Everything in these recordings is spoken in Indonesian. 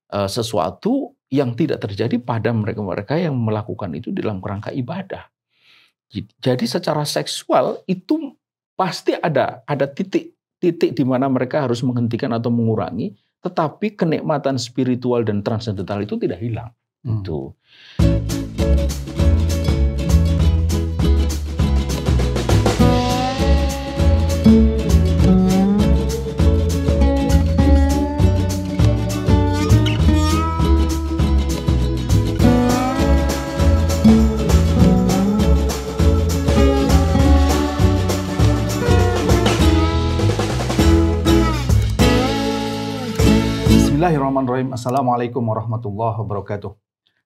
sesuatu yang tidak terjadi pada mereka-mereka yang melakukan itu dalam kerangka ibadah. Jadi secara seksual itu pasti ada titik di mana mereka harus menghentikan atau mengurangi, tetapi kenikmatan spiritual dan transendental itu tidak hilang. Itu. Bismillahirrahmanirrahim. Assalamualaikum warahmatullahi wabarakatuh.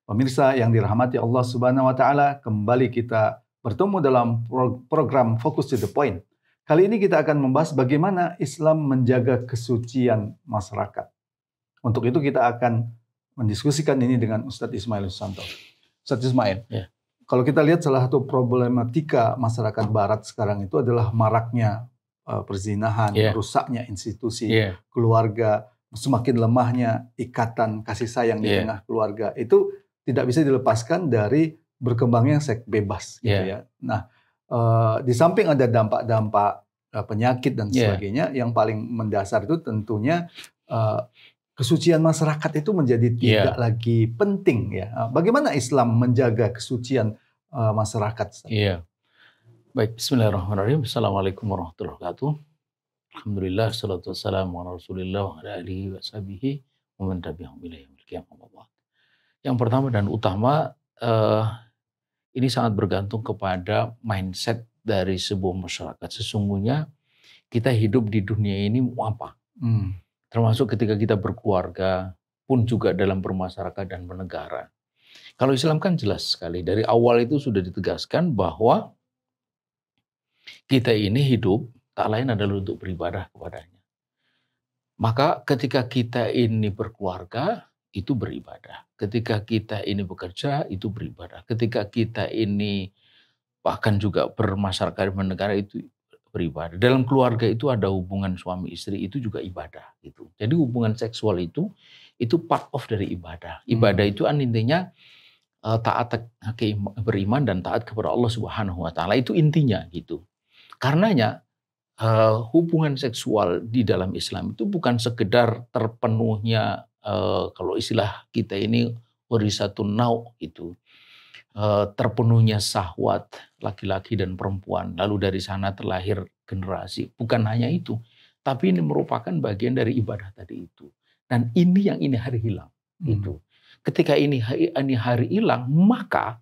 Pemirsa yang dirahmati Allah Subhanahu wa taala, kembali kita bertemu dalam program Focus to the Point. Kali ini kita akan membahas bagaimana Islam menjaga kesucian masyarakat. Untuk itu kita akan mendiskusikan ini dengan Ustadz Ismail Susanto. Ustadz Ismail, kalau kita lihat salah satu problematika masyarakat barat sekarang itu adalah maraknya perzinahan, rusaknya institusi, keluarga, semakin lemahnya ikatan kasih sayang di tengah keluarga. Itu tidak bisa dilepaskan dari berkembangnya seks bebas gitu ya. Nah, di samping ada dampak-dampak penyakit dan sebagainya, yang paling mendasar itu tentunya kesucian masyarakat itu menjadi tidak lagi penting ya. Bagaimana Islam menjaga kesucian masyarakat? Baik, bismillahirrahmanirrahim. Assalamualaikum warahmatullahi wabarakatuh. Alhamdulillah, salatu wassalamu ala rasulillah wa ala alihi wa sahbihi wa man tabi'ahum ila yaumil qiyamah. Yang pertama dan utama, ini sangat bergantung kepada mindset dari sebuah masyarakat. Sesungguhnya kita hidup di dunia ini mau apa? Termasuk ketika kita berkeluarga, pun juga dalam bermasyarakat dan bernegara. Kalau Islam kan jelas sekali, dari awal itu sudah ditegaskan bahwa kita ini hidup tak lain adalah untuk beribadah kepadanya. Maka ketika kita ini berkeluarga, itu beribadah. Ketika kita ini bekerja, itu beribadah. Ketika kita ini bahkan juga bermasyarakat bernegara, itu beribadah. Dalam keluarga itu ada hubungan suami istri, itu juga ibadah. Gitu. Jadi hubungan seksual itu part of dari ibadah. Ibadah itu intinya taat beriman dan taat kepada Allah Subhanahu wa taala. Itu intinya gitu. Karenanya hubungan seksual di dalam Islam itu bukan sekedar terpenuhnya kalau istilah kita ini warisatun nau itu terpenuhnya syahwat laki-laki dan perempuan, lalu dari sana terlahir generasi. Bukan hanya itu, tapi ini merupakan bagian dari ibadah tadi itu. Dan ini hari hilang. Gitu. Ketika ini hari hilang, maka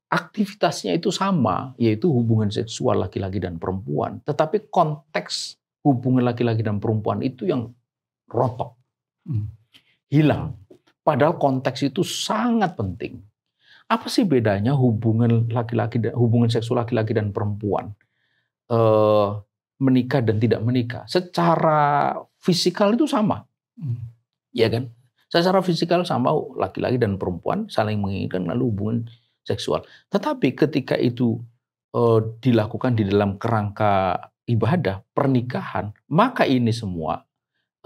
aktivitasnya itu sama, yaitu hubungan seksual laki-laki dan perempuan. Tetapi konteks hubungan laki-laki dan perempuan itu yang rontok, hilang. Padahal konteks itu sangat penting. Apa sih bedanya hubungan seksual laki-laki dan perempuan? Menikah dan tidak menikah. Secara fisikal itu sama, ya kan? Secara fisikal sama, laki-laki dan perempuan saling menginginkan lalu hubungan seksual. Tetapi ketika itu dilakukan di dalam kerangka ibadah, pernikahan, maka ini semua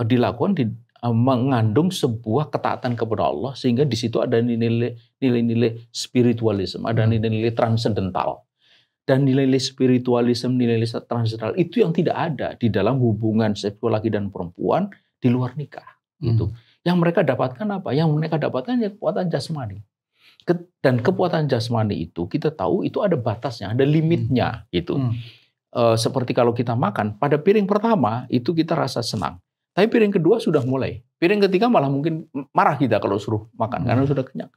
dilakukan mengandung sebuah ketaatan kepada Allah, sehingga di situ ada nilai-nilai spiritualisme, ada nilai-nilai transendental. Dan nilai-nilai spiritualisme, nilai-nilai transendental itu yang tidak ada di dalam hubungan seksual laki dan perempuan di luar nikah. Gitu. Yang mereka dapatkan apa? Yang mereka dapatkan ya kekuatan jasmani. Dan kekuatan jasmani itu kita tahu itu ada batasnya, ada limitnya gitu. Seperti kalau kita makan, pada piring pertama itu kita rasa senang. Tapi piring kedua sudah mulai. Piring ketiga malah mungkin marah kita kalau suruh makan karena sudah kenyang.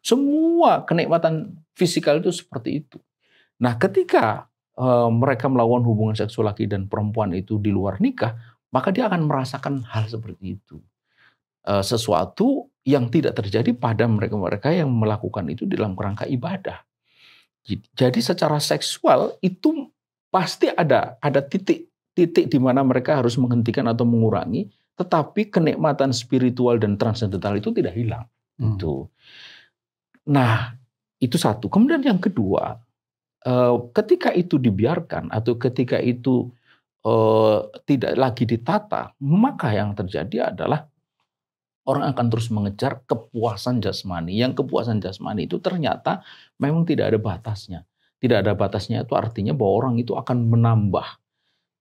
Semua kenikmatan fisikal itu seperti itu. Nah, ketika mereka melakukan hubungan seksual laki dan perempuan itu di luar nikah, maka dia akan merasakan hal seperti itu. Sesuatu yang tidak terjadi pada mereka-mereka yang melakukan itu dalam kerangka ibadah. Jadi secara seksual itu pasti ada titik di mana mereka harus menghentikan atau mengurangi, tetapi kenikmatan spiritual dan transendental itu tidak hilang. Itu. Nah, itu satu. Kemudian yang kedua, ketika itu dibiarkan atau ketika itu tidak lagi ditata, maka yang terjadi adalah Orang akan terus mengejar kepuasan jasmani. Yang kepuasan jasmani itu ternyata memang tidak ada batasnya. Tidak ada batasnya itu artinya bahwa orang itu akan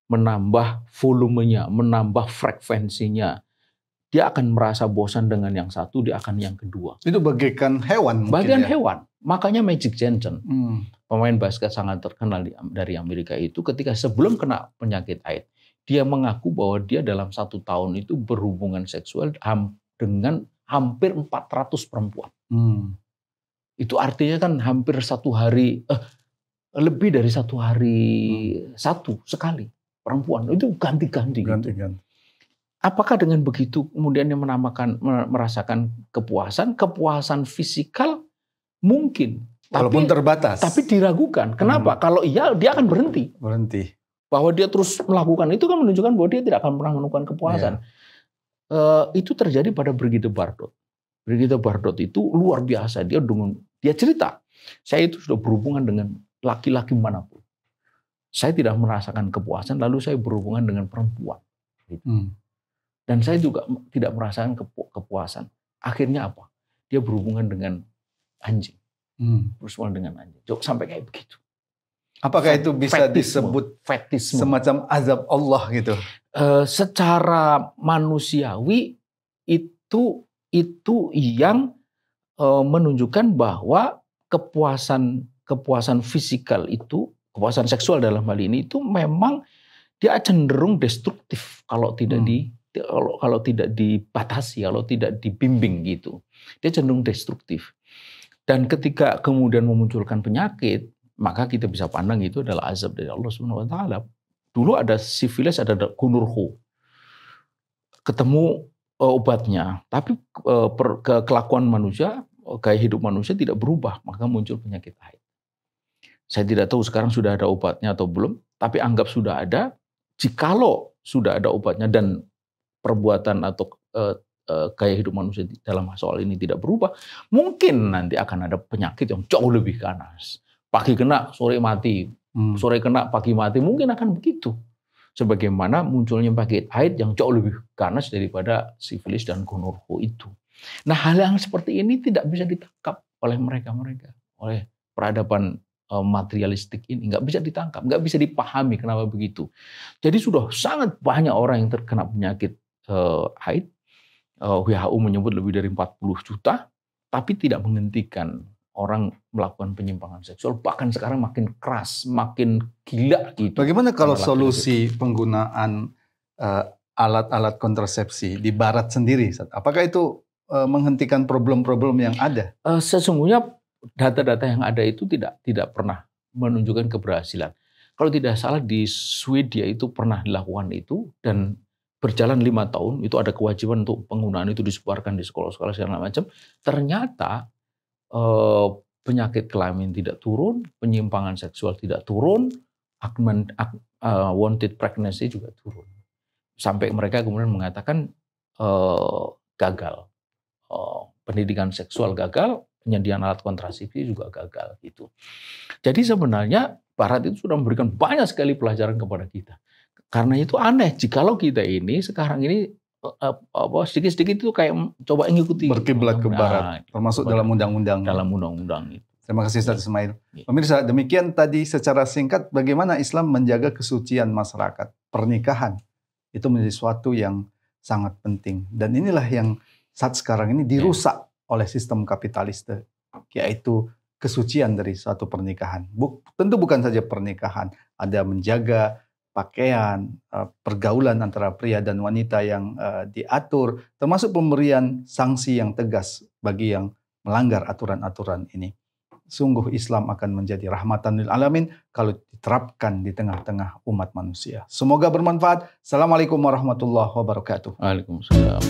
menambah volumenya, menambah frekuensinya. Dia akan merasa bosan dengan yang satu, dia akan yang kedua. Itu bagaikan hewan mungkin. Bagian hewan. Makanya Magic Johnson, pemain basket sangat terkenal dari Amerika itu, ketika sebelum kena penyakit AIDS, dia mengaku bahwa dia dalam 1 tahun itu berhubungan seksual dengan hampir 400 perempuan. Itu artinya kan hampir 1 hari, lebih dari 1 hari satu sekali perempuan. Itu ganti-ganti. Apakah dengan begitu kemudian dia merasakan kepuasan fisikal? Mungkin. Walaupun terbatas. Tapi diragukan. Kenapa? Kalau iya, dia akan berhenti. Bahwa dia terus melakukan itu kan menunjukkan bahwa dia tidak akan pernah menemukan kepuasan. Itu terjadi pada Brigitte Bardot. Brigitte Bardot itu luar biasa. Dia cerita, saya itu sudah berhubungan dengan laki-laki manapun. Saya tidak merasakan kepuasan, lalu saya berhubungan dengan perempuan. Dan saya juga tidak merasakan kepuasan. Akhirnya apa? Dia berhubungan dengan anjing. Berhubungan dengan anjing. Sampai kayak begitu. Apakah itu bisa disebut fetisme, semacam azab Allah gitu? Secara manusiawi itu yang menunjukkan bahwa kepuasan fisikal itu, kepuasan seksual dalam hal ini itu memang dia cenderung destruktif kalau tidak kalau tidak dibatasi, kalau tidak dibimbing gitu. Dia cenderung destruktif. Dan ketika kemudian memunculkan penyakit, maka kita bisa pandang itu adalah azab dari Allah Subhanahu wa taala. Dulu ada sifilis, ada gonurho. Ketemu obatnya, tapi kelakuan manusia, gaya hidup manusia tidak berubah, maka muncul penyakit AIDS. Saya tidak tahu sekarang sudah ada obatnya atau belum, tapi anggap sudah ada. Jikalau sudah ada obatnya dan perbuatan atau gaya hidup manusia dalam soal ini tidak berubah, mungkin nanti akan ada penyakit yang jauh lebih ganas. Pagi kena, sore mati. Sore kena, pagi mati. Mungkin akan begitu. Sebagaimana munculnya penyakit AIDS yang jauh lebih ganas daripada sifilis dan gonurho itu. Nah, hal yang seperti ini tidak bisa ditangkap oleh mereka. Oleh peradaban materialistik ini. Nggak bisa ditangkap, nggak bisa dipahami kenapa begitu. Jadi sudah sangat banyak orang yang terkena penyakit AIDS. WHO menyebut lebih dari 40 juta, tapi tidak menghentikan orang melakukan penyimpangan seksual. Bahkan sekarang makin keras, makin gila gitu. Bagaimana kalau solusi penggunaan alat-alat kontrasepsi di Barat sendiri? Apakah itu menghentikan problem-problem yang ada? Sesungguhnya data-data yang ada itu tidak pernah menunjukkan keberhasilan. Kalau tidak salah di Swedia itu pernah dilakukan itu dan berjalan 5 tahun, itu ada kewajiban untuk penggunaan itu disebarkan di sekolah-sekolah segala macam. Ternyata penyakit kelamin tidak turun, penyimpangan seksual tidak turun, wanted pregnancy juga turun. Sampai mereka kemudian mengatakan gagal. Pendidikan seksual gagal, penyediaan alat kontrasepsi juga gagal gitu. Jadi sebenarnya Barat itu sudah memberikan banyak sekali pelajaran kepada kita. Karena itu aneh, jikalau kita ini sekarang ini sedikit-sedikit itu kayak coba mengikuti berkiblat ke Barat, termasuk dalam undang-undang. Itu. Terima kasih Ustaz Ismail. Pemirsa, demikian tadi secara singkat bagaimana Islam menjaga kesucian masyarakat. Pernikahan itu menjadi sesuatu yang sangat penting. Dan inilah yang saat sekarang ini dirusak oleh sistem kapitalis, yaitu kesucian dari suatu pernikahan. Tentu bukan saja pernikahan, ada menjaga pakaian, pergaulan antara pria dan wanita yang diatur, termasuk pemberian sanksi yang tegas bagi yang melanggar aturan-aturan ini. Sungguh Islam akan menjadi rahmatan lil alamin kalau diterapkan di tengah-tengah umat manusia. Semoga bermanfaat. Assalamualaikum warahmatullahi wabarakatuh. Waalaikumsalam.